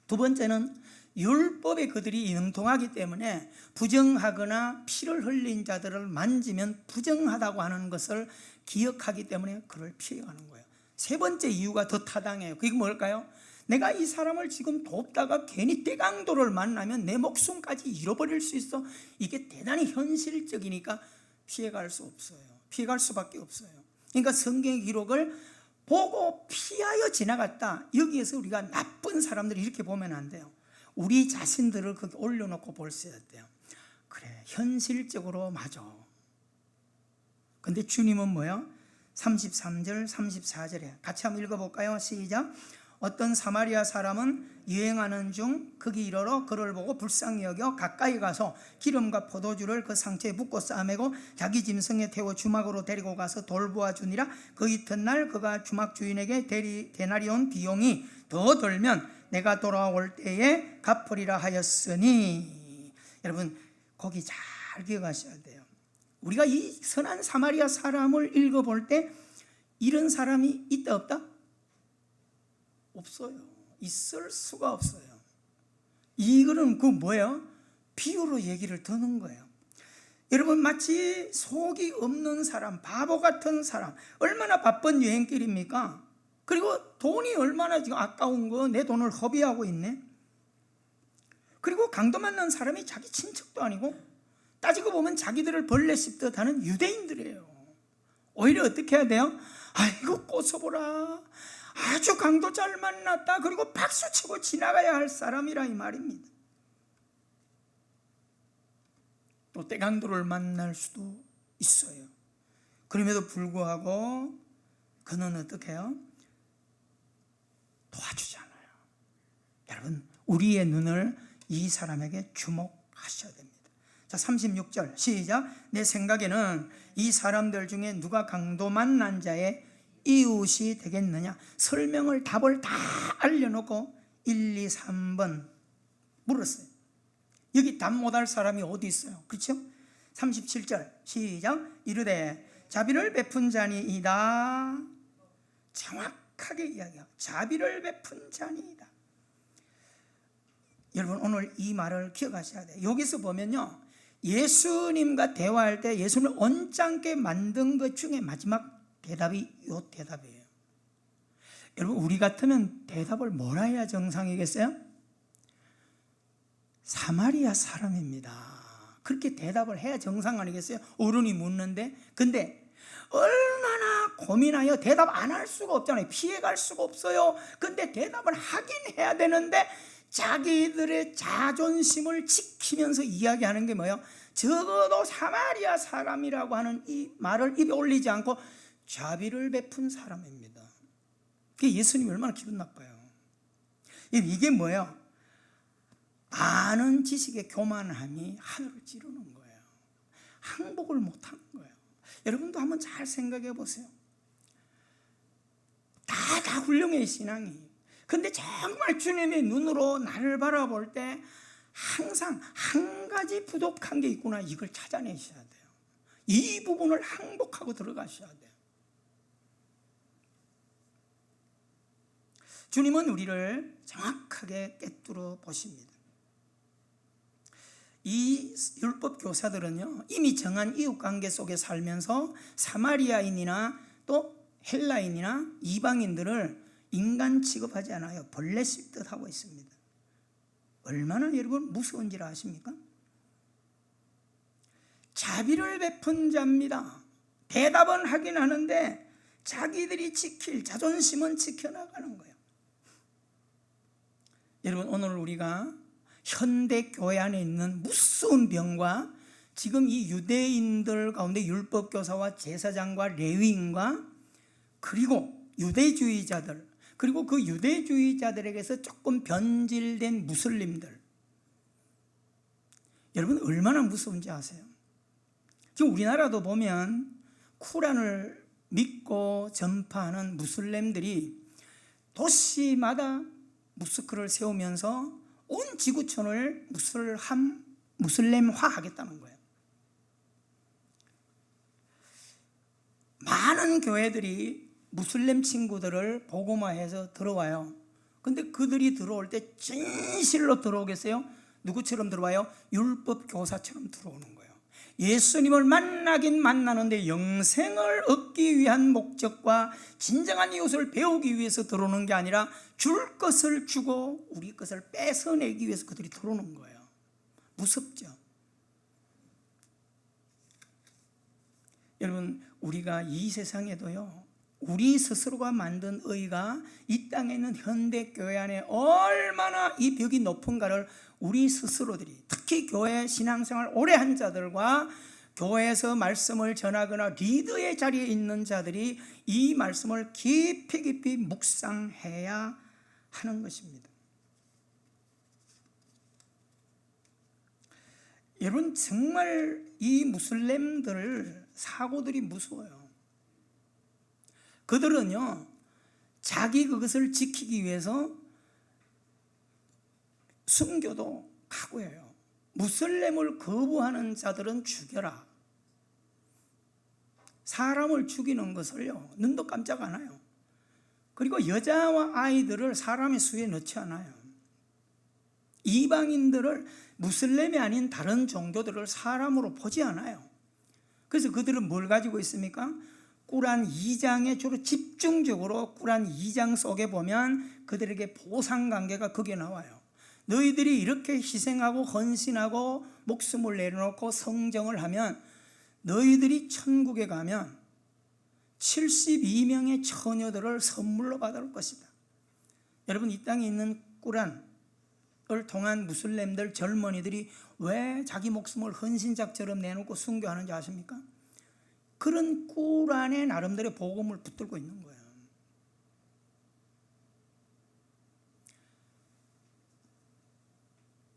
두 번째는 율법에 그들이 영통하기 때문에 부정하거나 피를 흘린 자들을 만지면 부정하다고 하는 것을 기억하기 때문에 그를 피해가는 거예요. 세 번째 이유가 더 타당해요. 그게 뭘까요? 내가 이 사람을 지금 돕다가 괜히 때강도를 만나면 내 목숨까지 잃어버릴 수 있어. 이게 대단히 현실적이니까 피해갈 수 없어요. 피해갈 수밖에 없어요. 그러니까 성경의 기록을 보고 피하여 지나갔다. 여기에서 우리가 나쁜 사람들을 이렇게 보면 안 돼요. 우리 자신들을 거기 올려놓고 볼 수 있어야 돼요. 그래, 현실적으로 맞아. 근데 주님은 뭐예요? 33절, 34절에 같이 한번 읽어볼까요? 시작. 어떤 사마리아 사람은 여행하는 중 거기 이르러 그를 보고 불쌍히 여겨 가까이 가서 기름과 포도주를 그 상처에 붓고 싸매고 자기 짐승에 태워 주막으로 데리고 가서 돌보아 주니라. 그 이튿날 그가 주막 주인에게 데나리온 비용이 더 들면 내가 돌아올 때에 갚으리라 하였으니. 여러분, 거기 잘 기억하셔야 돼요. 우리가 이 선한 사마리아 사람을 읽어볼 때 이런 사람이 있다 없다? 없어요. 있을 수가 없어요. 이거는 그 뭐예요? 비유로 얘기를 드는 거예요. 여러분, 마치 속이 없는 사람, 바보 같은 사람, 얼마나 바쁜 여행길입니까? 그리고 돈이 얼마나 지금 아까운 거, 내 돈을 허비하고 있네. 그리고 강도 만난 사람이 자기 친척도 아니고, 따지고 보면 자기들을 벌레 씹듯 하는 유대인들이에요. 오히려 어떻게 해야 돼요? 아이고 꼬서보라, 아주 강도 잘 만났다, 그리고 박수치고 지나가야 할 사람이라 이 말입니다. 또 떼강도를 만날 수도 있어요. 그럼에도 불구하고 그는 어떻게 해요? 도와주잖아요. 여러분, 우리의 눈을 이 사람에게 주목하셔야 됩니다. 자, 36절 시작. 내 생각에는 이 사람들 중에 누가 강도 만난 자의 이웃이 되겠느냐. 설명을, 답을 다 알려놓고 1, 2, 3번 물었어요. 여기 답 못할 사람이 어디 있어요? 그렇죠? 37절 시작. 이르되 자비를 베푼 자니이다. 정확하게 이야기하고, 자비를 베푼 자니이다. 여러분, 오늘 이 말을 기억하셔야 돼요. 여기서 보면요, 예수님과 대화할 때 예수님을 언짢게 만든 것 중에 마지막 대답이 이 대답이에요. 여러분, 우리 같으면 대답을 뭐라 해야 정상이겠어요? 사마리아 사람입니다. 그렇게 대답을 해야 정상 아니겠어요? 어른이 묻는데. 근데 얼마나 고민하여 대답 안 할 수가 없잖아요. 피해갈 수가 없어요. 근데 대답을 하긴 해야 되는데 자기들의 자존심을 지키면서 이야기하는 게 뭐예요? 적어도 사마리아 사람이라고 하는 이 말을 입에 올리지 않고 자비를 베푼 사람입니다. 그게 예수님이 얼마나 기분 나빠요. 이게 뭐예요? 아는 지식의 교만함이 하늘을 찌르는 거예요. 항복을 못하는 거예요. 여러분도 한번 잘 생각해 보세요. 다 훌륭해, 신앙이. 근데 정말 주님의 눈으로 나를 바라볼 때 항상 한 가지 부족한 게 있구나, 이걸 찾아내셔야 돼요. 이 부분을 항복하고 들어가셔야 돼요. 주님은 우리를 정확하게 꿰뚫어 보십니다. 이 율법 교사들은요, 이미 정한 이웃관계 속에 살면서 사마리아인이나 또 헬라인이나 이방인들을 인간 취급하지 않아요. 벌레 씹듯 하고 있습니다. 얼마나 여러분 무서운지를 아십니까? 자비를 베푼 자입니다. 대답은 하긴 하는데 자기들이 지킬 자존심은 지켜나가는 거예요. 여러분, 오늘 우리가 현대 교회 안에 있는 무서운 병과 지금 이 유대인들 가운데 율법교사와 제사장과 레위인과 그리고 유대주의자들, 그리고 그 유대주의자들에게서 조금 변질된 무슬림들, 여러분 얼마나 무서운지 아세요? 지금 우리나라도 보면 쿠란을 믿고 전파하는 무슬림들이 도시마다 모스크를 세우면서 온 지구촌을 무슬림화 하겠다는 거예요. 많은 교회들이 무슬림 친구들을 복음화해서 들어와요. 근데 그들이 들어올 때 진실로 들어오겠어요? 누구처럼 들어와요? 율법 교사처럼 들어오는 거예요. 예수님을 만나긴 만나는데 영생을 얻기 위한 목적과 진정한 이웃을 배우기 위해서 들어오는 게 아니라 줄 것을 주고 우리 것을 뺏어내기 위해서 그들이 들어오는 거예요. 무섭죠? 여러분, 우리가 이 세상에도요, 우리 스스로가 만든 의가 이 땅에 있는 현대 교회 안에 얼마나 이 벽이 높은가를 우리 스스로들이, 특히 교회 신앙생활 오래 한 자들과 교회에서 말씀을 전하거나 리더의 자리에 있는 자들이 이 말씀을 깊이 깊이 묵상해야 하는 것입니다. 여러분, 정말 이 무슬림들 사고들이 무서워요. 그들은요, 자기 그것을 지키기 위해서 순교도 각오해요. 무슬림을 거부하는 자들은 죽여라. 사람을 죽이는 것을요, 눈도 깜짝 안 해요. 그리고 여자와 아이들을 사람의 수에 넣지 않아요. 이방인들을, 무슬림이 아닌 다른 종교들을 사람으로 보지 않아요. 그래서 그들은 뭘 가지고 있습니까? 꾸란 2장에 주로 집중적으로 꾸란 2장 속에 보면 그들에게 보상관계가 거기에 나와요. 너희들이 이렇게 희생하고 헌신하고 목숨을 내려놓고 성정을 하면 너희들이 천국에 가면 72명의 처녀들을 선물로 받을 것이다. 여러분, 이 땅에 있는 꾸란을 통한 무슬림들 젊은이들이 왜 자기 목숨을 헌신작처럼 내놓고 순교하는지 아십니까? 그런 꾸란의 나름대로 복음을 붙들고 있는 거예요.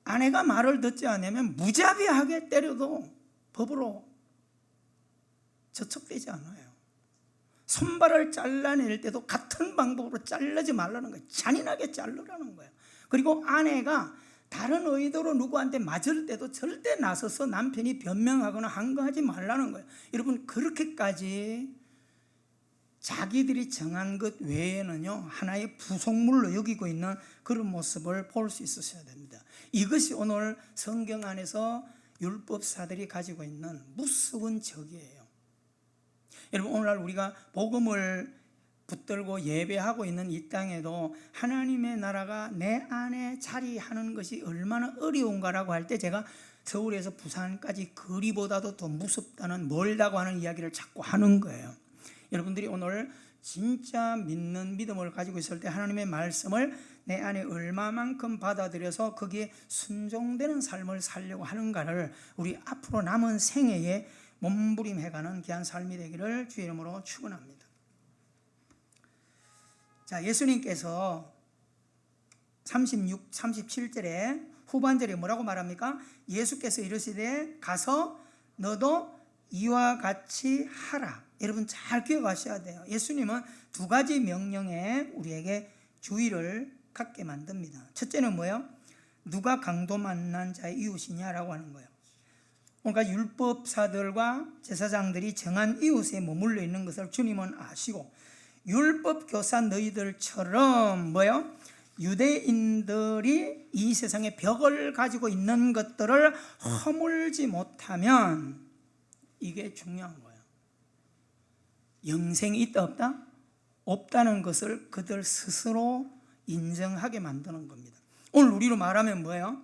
아내가 말을 듣지 않으면 무자비하게 때려도 법으로 저촉되지 않아요. 손발을 잘라낼 때도 같은 방법으로 자르지 말라는 거예요. 잔인하게 자르라는 거예요. 그리고 아내가 다른 의도로 누구한테 맞을 때도 절대 나서서 남편이 변명하거나 항거하지 말라는 거예요. 여러분, 그렇게까지 자기들이 정한 것 외에는요, 하나의 부속물로 여기고 있는 그런 모습을 볼 수 있으셔야 됩니다. 이것이 오늘 성경 안에서 율법사들이 가지고 있는 무서운 적이에요. 여러분, 오늘날 우리가 복음을 붙들고 예배하고 있는 이 땅에도 하나님의 나라가 내 안에 자리하는 것이 얼마나 어려운가라고 할 때, 제가 서울에서 부산까지 거리보다도 더 무섭다는, 멀다고 하는 이야기를 자꾸 하는 거예요. 여러분들이 오늘 진짜 믿는 믿음을 가지고 있을 때 하나님의 말씀을 내 안에 얼마만큼 받아들여서 거기에 순종되는 삶을 살려고 하는가를 우리 앞으로 남은 생애에 몸부림해가는 귀한 삶이 되기를 주의 이름으로 축원합니다. 자, 예수님께서 37절에 후반절에 뭐라고 말합니까? 예수께서 이르시되 가서 너도 이와 같이 하라. 여러분 잘 기억하셔야 돼요. 예수님은 두 가지 명령에 우리에게 주의를 갖게 만듭니다. 첫째는 뭐예요? 누가 강도 만난 자의 이웃이냐라고 하는 거예요. 그러니까 율법사들과 제사장들이 정한 이웃에 머물러 있는 것을 주님은 아시고, 율법 교사 너희들처럼 뭐예요? 유대인들이 이 세상에 벽을 가지고 있는 것들을 허물지 못하면, 이게 중요한 거예요. 영생이 있다 없다? 없다는 것을 그들 스스로 인정하게 만드는 겁니다. 오늘 우리로 말하면 뭐예요?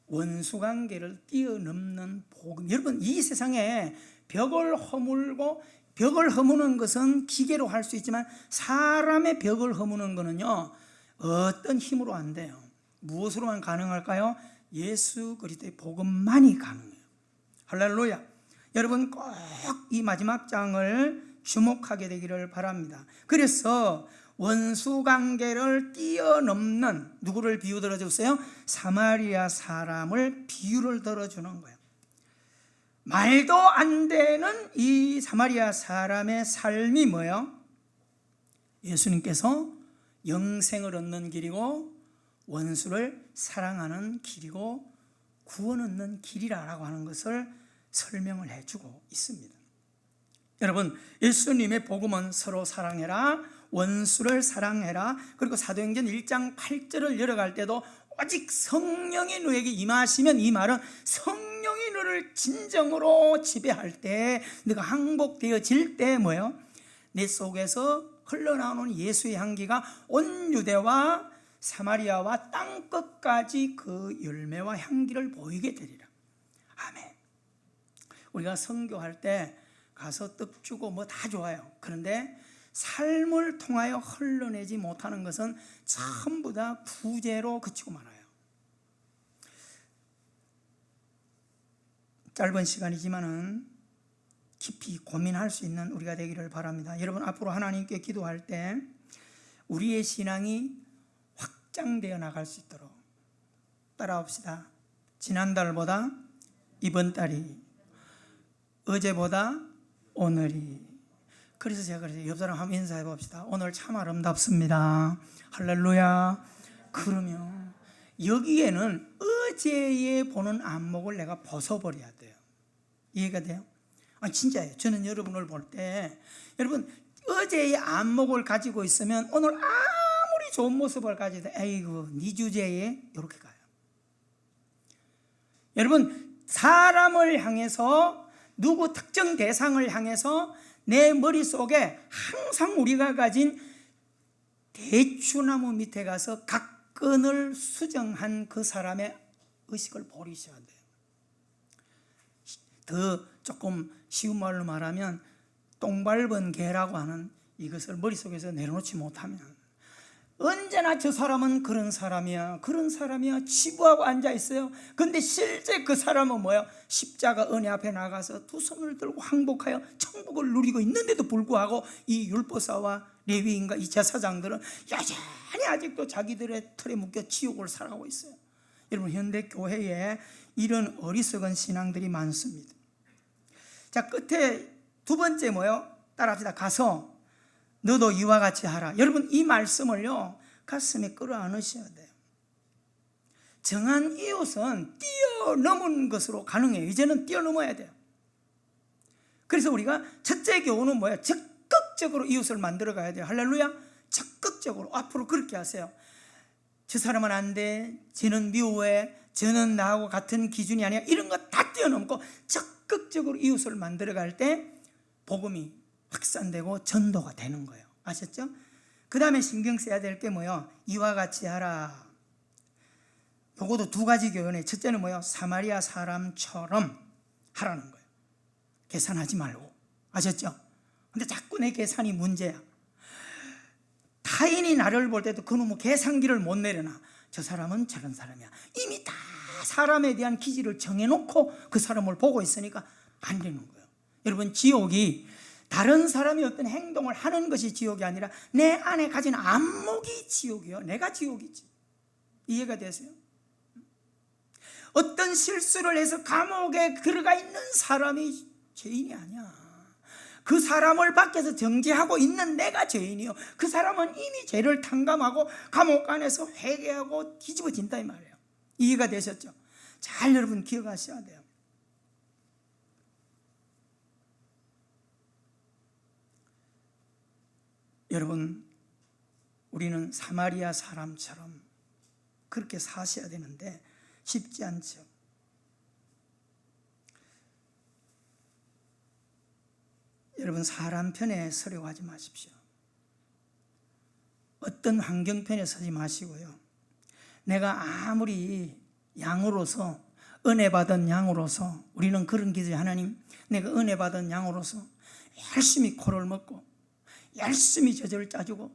원수관계를 뛰어넘는 복음. 여러분, 이 세상에 벽을 허무는 것은 기계로 할 수 있지만 사람의 벽을 허무는 것은요, 어떤 힘으로 안 돼요. 무엇으로만 가능할까요? 예수 그리스도의 복음만이 가능해요. 할렐루야. 여러분 꼭 이 마지막 장을 주목하게 되기를 바랍니다. 그래서 원수관계를 뛰어넘는, 누구를 비유 들어줬어요? 사마리아 사람을 비유를 들어주는 거예요. 말도 안 되는 이 사마리아 사람의 삶이 뭐예요? 예수님께서 영생을 얻는 길이고 원수를 사랑하는 길이고 구원 얻는 길이라고 하는 것을 설명을 해주고 있습니다. 여러분, 예수님의 복음은 서로 사랑해라, 원수를 사랑해라. 그리고 사도행전 1장 8절을 열어갈 때도 오직 성령이 너에게 임하시면, 이 말은 성령이 너를 진정으로 지배할 때, 네가 항복되어질 때 뭐예요? 내 속에서 흘러나오는 예수의 향기가 온 유대와 사마리아와 땅끝까지 그 열매와 향기를 보이게 되리라. 아멘. 우리가 선교할 때 가서 떡 주고 뭐 다 좋아요. 그런데 삶을 통하여 흘러내지 못하는 것은 전부 다 부재로 그치고 말아요. 짧은 시간이지만은 깊이 고민할 수 있는 우리가 되기를 바랍니다. 여러분, 앞으로 하나님께 기도할 때 우리의 신앙이 확장되어 나갈 수 있도록 따라합시다. 지난달보다 이번 달이, 어제보다 오늘이. 그래서 제가 그래서 옆 사람 한번 인사해 봅시다. 오늘 참 아름답습니다. 할렐루야. 그러면 여기에는 어제에 보는 안목을 내가 벗어버려야 돼요. 이해가 돼요? 진짜예요. 저는 여러분을 볼 때, 여러분 어제의 안목을 가지고 있으면 오늘 아무리 좋은 모습을 가지도 에이구 네 주제에 이렇게 가요. 여러분, 사람을 향해서, 누구 특정 대상을 향해서 내 머릿속에 항상 우리가 가진 대추나무 밑에 가서 각건을 수정한 그 사람의 의식을 버리셔야 돼요. 더 조금 쉬운 말로 말하면 똥 밟은 개라고 하는 이것을 머릿속에서 내려놓지 못하면 언제나 저 사람은 그런 사람이야 치부하고 앉아있어요. 근데 실제 그 사람은 뭐야? 십자가 은혜 앞에 나가서 두 손을 들고 항복하여 천국을 누리고 있는데도 불구하고 이 율법사와 레위인과 이 제사장들은 여전히 아직도 자기들의 틀에 묶여 지옥을 살아가고 있어요. 여러분, 현대 교회에 이런 어리석은 신앙들이 많습니다. 자, 끝에 두 번째 뭐요? 따라합시다. 가서 너도 이와 같이 하라. 여러분, 이 말씀을요 가슴에 끌어안으셔야 돼요. 정한 이웃은 뛰어넘은 것으로 가능해요. 이제는 뛰어넘어야 돼요. 그래서 우리가 첫째 교훈은 뭐예요? 적극적으로 이웃을 만들어 가야 돼요. 할렐루야. 적극적으로 앞으로 그렇게 하세요. 저 사람은 안 돼, 쟤는 미워해, 저는 나하고 같은 기준이 아니야, 이런 거 다 뛰어넘고 적극적으로 이웃을 만들어 갈 때 복음이 확산되고 전도가 되는 거예요. 아셨죠? 그 다음에 신경 써야 될 게 뭐예요? 이와 같이 하라. 요것도 두 가지 교훈이에요. 첫째는 뭐예요? 사마리아 사람처럼 하라는 거예요. 계산하지 말고. 아셨죠? 근데 자꾸 내 계산이 문제야. 타인이 나를 볼 때도 그놈의 계산기를 못 내려놔. 저 사람은 저런 사람이야. 이미 다 사람에 대한 기질을 정해놓고 그 사람을 보고 있으니까 안 되는 거예요. 여러분, 지옥이 다른 사람이 어떤 행동을 하는 것이 지옥이 아니라 내 안에 가진 안목이 지옥이요. 내가 지옥이지. 이해가 되세요? 어떤 실수를 해서 감옥에 들어가 있는 사람이 죄인이 아니야. 그 사람을 밖에서 정죄하고 있는 내가 죄인이요. 그 사람은 이미 죄를 탕감하고 감옥 안에서 회개하고 뒤집어진다 이 말이에요. 이해가 되셨죠? 잘 여러분 기억하셔야 돼요. 여러분, 우리는 사마리아 사람처럼 그렇게 사셔야 되는데 쉽지 않죠. 여러분, 사람 편에 서려고 하지 마십시오. 어떤 환경 편에 서지 마시고요. 내가 아무리 양으로서, 은혜 받은 양으로서, 우리는 그런 기도에 하나님, 내가 은혜 받은 양으로서 열심히 코를 먹고 열심히 저절을 짜주고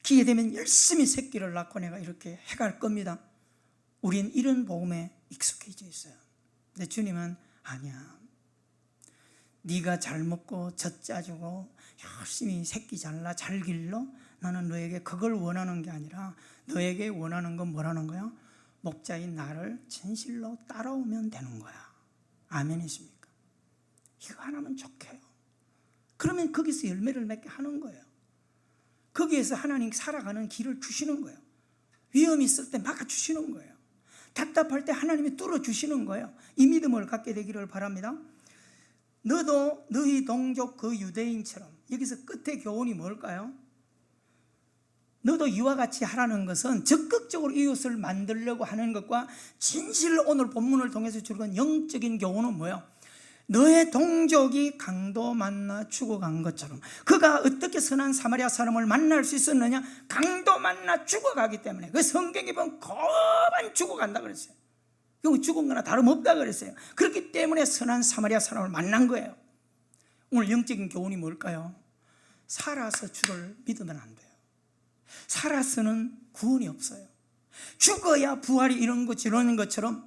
기회 되면 열심히 새끼를 낳고 내가 이렇게 해갈 겁니다. 우린 이런 복음에 익숙해져 있어요. 근데 주님은 아니야. 네가 잘 먹고 젖 짜주고 열심히 새끼 잘라 잘 길러, 나는 너에게 그걸 원하는 게 아니라 너에게 원하는 건 뭐라는 거야? 목자인 나를 진실로 따라오면 되는 거야. 아멘이십니까? 이거 하나면 좋게요. 그러면 거기서 열매를 맺게 하는 거예요. 거기에서 하나님 살아가는 길을 주시는 거예요. 위험이 있을 때 막아주시는 거예요. 답답할 때 하나님이 뚫어주시는 거예요. 이 믿음을 갖게 되기를 바랍니다. 너도 너희 동족 그 유대인처럼, 여기서 끝에 교훈이 뭘까요? 너도 이와 같이 하라는 것은 적극적으로 이웃을 만들려고 하는 것과 진실, 오늘 본문을 통해서 주는 영적인 교훈은 뭐예요? 너의 동족이 강도 만나 죽어간 것처럼. 그가 어떻게 선한 사마리아 사람을 만날 수 있었느냐? 강도 만나 죽어가기 때문에. 그 성경에 보면 거반 죽어간다 그랬어요. 그 죽은 거나 다름없다 그랬어요. 그렇기 때문에 선한 사마리아 사람을 만난 거예요. 오늘 영적인 교훈이 뭘까요? 살아서 주를 믿으면 안 돼요. 살아서는 구원이 없어요. 죽어야 부활이 이런 것처럼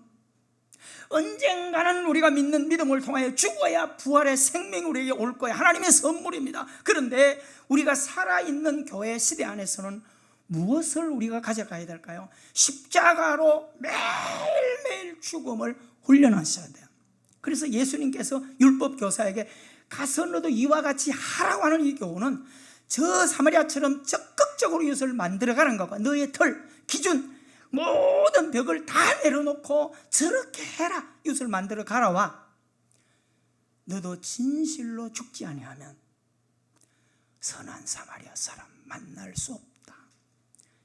언젠가는 우리가 믿는 믿음을 통하여 죽어야 부활의 생명이 우리에게 올 거예요. 하나님의 선물입니다. 그런데 우리가 살아있는 교회 시대 안에서는 무엇을 우리가 가져가야 될까요? 십자가로 매일매일 죽음을 훈련하셔야 돼요. 그래서 예수님께서 율법 교사에게 가서 너도 이와 같이 하라고 하는 이 교훈은 저 사마리아처럼 적극적으로 이웃을 만들어가는 것과 너의 틀, 기준, 모든 벽을 다 내려놓고 저렇게 해라, 이웃을 만들어 가라와 너도 진실로 죽지 아니하면 선한 사마리아 사람 만날 수 없다.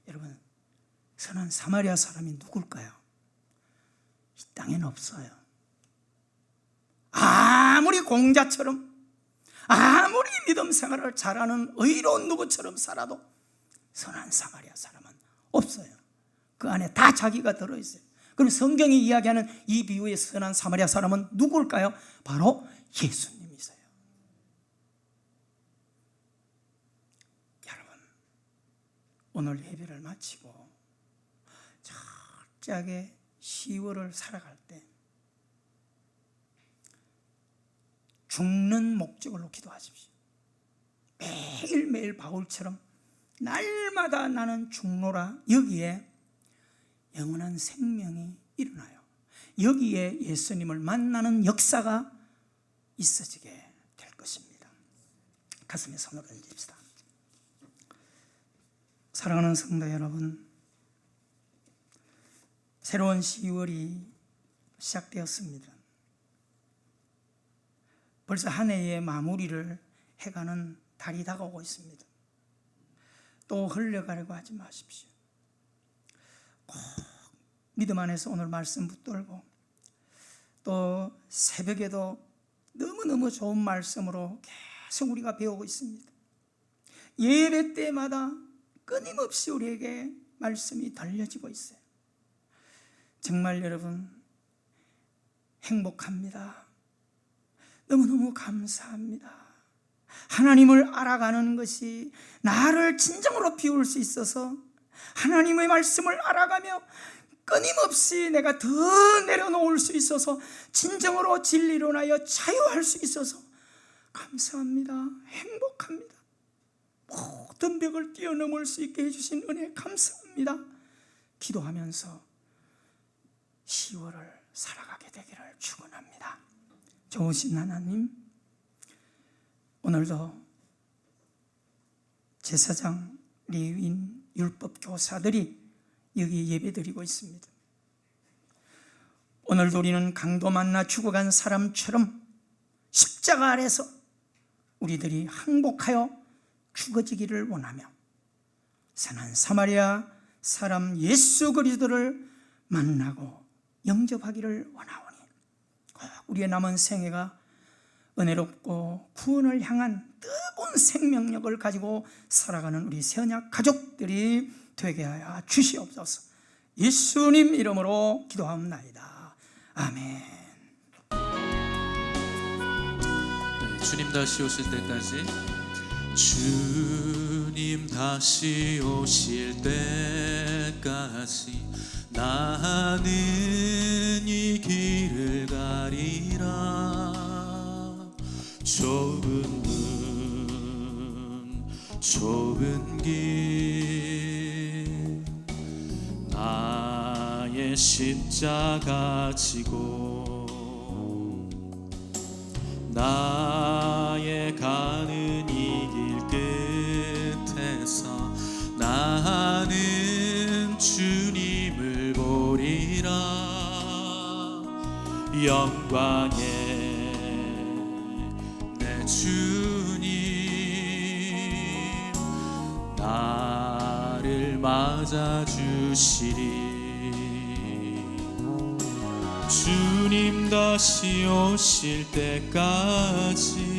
여러분, 선한 사마리아 사람이 누굴까요? 이 땅에는 없어요. 아무리 공자처럼, 아무리 믿음 생활을 잘하는 의로운 누구처럼 살아도 선한 사마리아 사람은 없어요. 그 안에 다 자기가 들어있어요. 그럼 성경이 이야기하는 이 비유의 선한 사마리아 사람은 누구일까요? 바로 예수님이세요. 여러분, 오늘 예배를 마치고 철저하게 10월을 살아갈 때 죽는 목적으로 기도하십시오. 매일매일 바울처럼 날마다 나는 죽노라. 여기에 영원한 생명이 일어나요. 여기에 예수님을 만나는 역사가 있어지게 될 것입니다. 가슴에 손을 얹읍시다. 사랑하는 성도 여러분, 새로운 10월이 시작되었습니다. 벌써 한 해의 마무리를 해가는 달이 다가오고 있습니다. 또 흘려가려고 하지 마십시오. 꼭 믿음 안에서 오늘 말씀 붙들고, 또 새벽에도 너무너무 좋은 말씀으로 계속 우리가 배우고 있습니다. 예배 때마다 끊임없이 우리에게 말씀이 들려지고 있어요. 정말 여러분 행복합니다. 너무너무 감사합니다. 하나님을 알아가는 것이 나를 진정으로 비울 수 있어서, 하나님의 말씀을 알아가며 끊임없이 내가 더 내려놓을 수 있어서, 진정으로 진리로 인하여 자유할 수 있어서 감사합니다. 행복합니다. 모든 벽을 뛰어넘을 수 있게 해주신 은혜 감사합니다. 기도하면서 10월을 살아가게 되기를 축원합니다. 좋으신 하나님, 오늘도 제사장, 레위인, 율법교사들이 여기 예배드리고 있습니다. 오늘도 우리는 강도 만나 죽어간 사람처럼 십자가 아래서 우리들이 항복하여 죽어지기를 원하며, 선한 사마리아 사람 예수 그리스도를 만나고 영접하기를 원하오니, 우리의 남은 생애가 은혜롭고 구원을 향한 뜨거운 생명력을 가지고 살아가는 우리 새언약 가족들이 되게 하여 주시옵소서. 예수님 이름으로 기도하옵나이다. 아멘. 네, 주님 다시 오실 때까지, 주님 다시 오실 때까지 나는 이 길을 가리라. 좁은 문, 좁은 길, 나의 십자가 지고 나의 가는 이 길 끝에서 나는 주님을 보리라. 영광의 내 주님, 나를 맞아주시리. 주님 다시 오실 때까지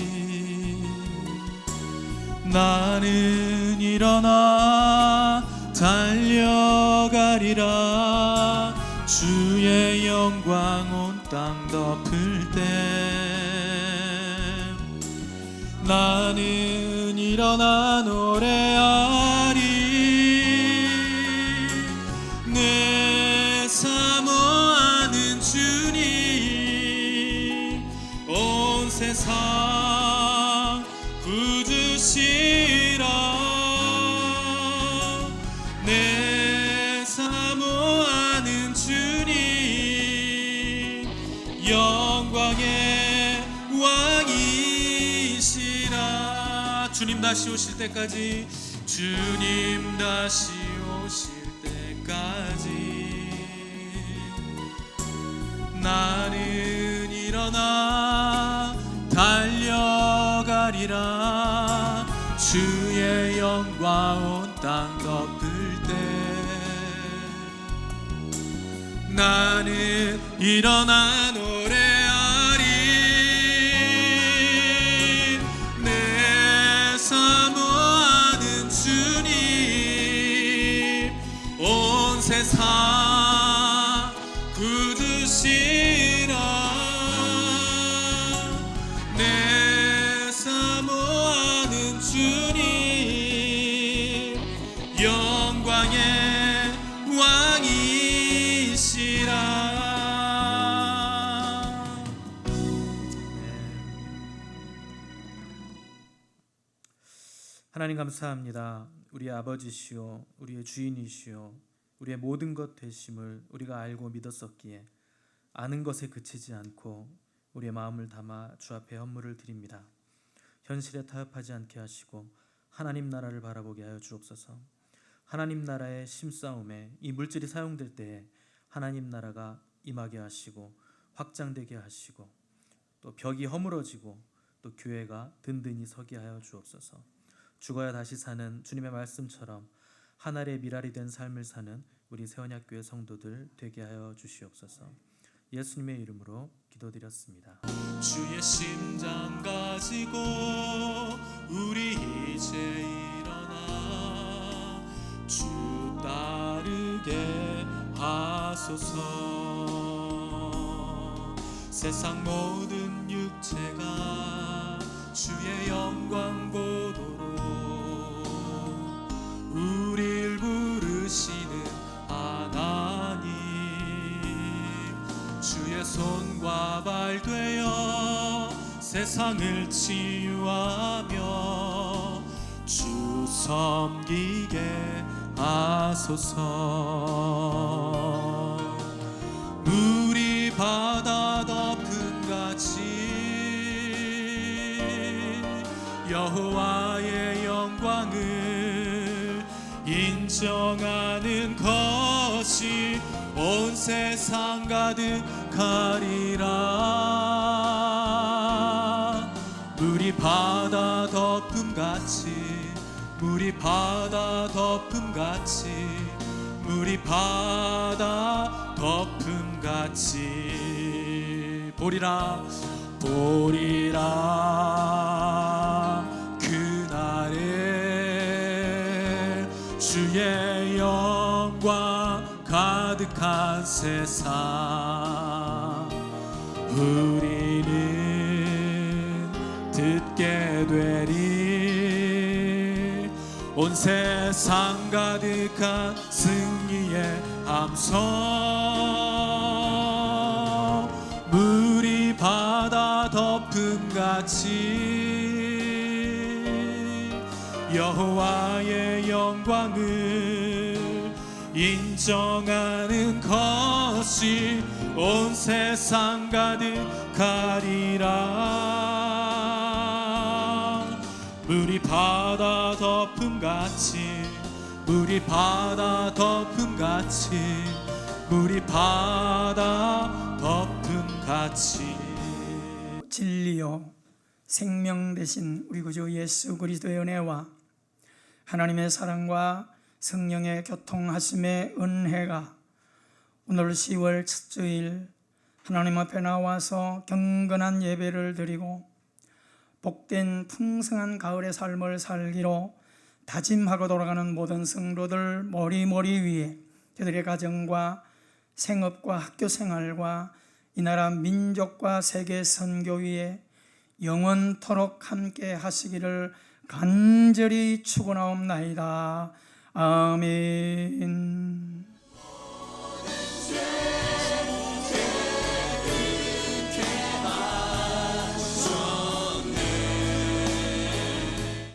나는 일어나 달려가리라. 주의 영광 온 땅 덮을 때 나는 일어나 노래하리. 내 사모하는 주님, 온 세상 구주시라. 내 사모하는 주님, 영광의 왕이시라. 주님 다시 오실 때까지, 주님 다시 오실 때까지 나는 일어나 달려가리라. 주의 영광 온 땅 덮을 때 나는 일어나 노래하리. 하나님 감사합니다. 우리의 아버지시요 우리의 주인이시요 우리의 모든 것 되심을 우리가 알고 믿었었기에 아는 것에 그치지 않고 우리의 마음을 담아 주 앞에 헌물을 드립니다. 현실에 타협하지 않게 하시고 하나님 나라를 바라보게 하여 주옵소서. 하나님 나라의 심싸움에 이 물질이 사용될 때에 하나님 나라가 임하게 하시고 확장되게 하시고 또 벽이 허물어지고 또 교회가 든든히 서게 하여 주옵소서. 죽어야 다시 사는 주님의 말씀처럼 하늘의 미랄이 된 삶을 사는 우리 세원약교회 성도들 되게 하여 주시옵소서. 예수님의 이름으로 기도드렸습니다. 주의 심장 가지고 우리 이제 일어나 주 따르게 하소서. 세상 모든 육체가 주의 영광 보도록 우릴 부르시는 하나님, 주의 손과 발 되어 세상을 치유하며 주 섬기게 하소서. 물이 바다 덮음 같이 여호와의 영광을 인정하는 것이 온 세상 가득하리라. 물이 바다 덮음 같이, 물이 바다 덮음 같이, 물이 바다 덮음 같이 보리라 보리라. 그날에 주의 영광 가득한 세상 우리는 듣게 되리. 온 세상 가득한 승리의 함성. 물이 바다 덮음 같이 여호와의 영광을 인정하는 것이 온 세상 가득하리라. 물이 바다 덮음 같이, 물이 바다 덮음 같이, 물이 바다 덮음 같이. 진리요 생명 되신 우리 구주 예수 그리스도의 은혜와 하나님의 사랑과 성령의 교통하심의 은혜가 오늘 10월 첫 주일 하나님 앞에 나와서 경건한 예배를 드리고 복된 풍성한 가을의 삶을 살기로 다짐하고 돌아가는 모든 성도들 머리머리 위에 저들의 가정과 생업과 학교 생활과 이 나라 민족과 세계 선교 위에 영원토록 함께 하시기를 간절히 축원하옵나이다. 아멘.